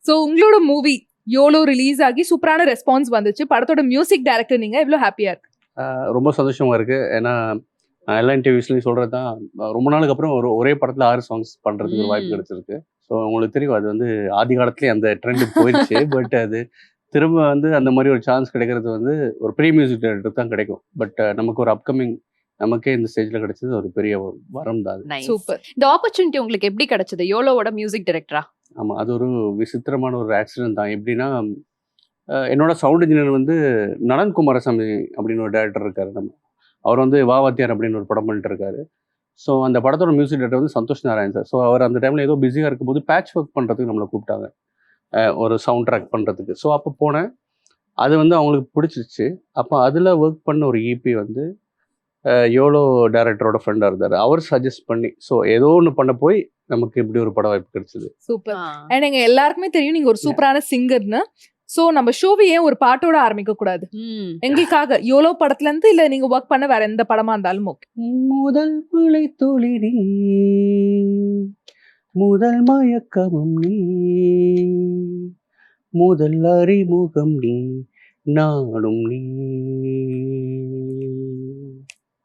So உங்களோட movie YOLO release ஆகி சூப்பரான ரெஸ்பான்ஸ் வந்துச்சு. படத்தோட மியூசிக் டைரக்டர் நீங்க, எவ்வளோ ஹாப்பியா இருக்கு? ரொம்ப சந்தோஷமா இருக்கு. ஏன்னா எல்லா இன்டர்வியூஸ்லையும் சொல்கிறது தான், ரொம்ப நாளுக்கு அப்புறம் ஒரே படத்தில் 6 சாங்ஸ் பண்ணுறதுக்கு ஒரு வாய்ப்பு கிடைச்சிருக்கு. ஸோ உங்களுக்கு தெரியும், அது வந்து ஆதி காலத்துலேயே அந்த ட்ரெண்டு போயிடுச்சு. பட் அது திரும்ப வந்து அந்த மாதிரி ஒரு சான்ஸ் கிடைக்கிறது வந்து ஒரு ப்ரீ மியூசிக் டைரக்டர் தான் கிடைக்கும். பட் நமக்கு ஒரு அப்கமிங் நமக்கே இந்த ஸ்டேஜில் கிடைச்சது ஒரு பெரிய வரம் தான். சூப்பர். இந்த ஆப்பர்ச்சுனிட்டி உங்களுக்கு எப்படி கிடைச்சது யோலோவோட மியூசிக் டைரக்டரா? ஆமாம், அது ஒரு விசித்திரமான ஒரு ஆக்சிடென்ட் தான். எப்படின்னா, என்னோட சவுண்ட் இன்ஜினியர் வந்து நலன் குமாரசாமி அப்படின்னு ஒரு டேரக்டர் இருக்காரு. அவர் வந்து வாத்தியார் அப்படின்னு ஒரு படம் பண்ணிட்டு இருக்காரு. ஸோ அந்த படத்தோட மியூசிக் டைரக்டர் வந்து சந்தோஷ் நாராயண் சார். ஸோ அவர் அந்த டைமில் ஏதோ பிஸியாக இருக்கும்போது பேட்ச் ஒர்க் பண்ணுறதுக்கு நம்மளை கூப்பிட்டாங்க, ஒரு சவுண்ட் ட்ராக் பண்ணுறதுக்கு. ஸோ அப்போ போனேன். அது வந்து அவங்களுக்கு பிடிச்சிருச்சு. அப்போ அதில் ஒர்க் பண்ண ஒரு ஈபி வந்து யோலோ டேரக்டரோட ஃப்ரெண்டாக இருந்தார். அவர் சஜஸ்ட் பண்ணி, ஸோ ஏதோ ஒன்று பண்ண போய் நமக்கு இப்படி ஒரு படம் வாய்ப்பு கிடைச்சது. சூப்பர். அண்ட் எங்க எல்லாருக்குமே தெரியும் நீங்க ஒரு சூப்பரான சிங்கர்னு. சோ நம்ம ஷோவை ஏன் ஒரு பாட்டோட ஆரம்பிக்க கூடாது? எங்களுக்காக யோலோ படத்துல இருந்து, இல்ல நீங்க ஒர்க் பண்ண வேற எந்த படமா இருந்தாலும் ஓகே. முதல் மழை துளி நீ, முதல் மயக்கமும் நீ, முதல் அறிமுகம் நீ, நானும் நீ,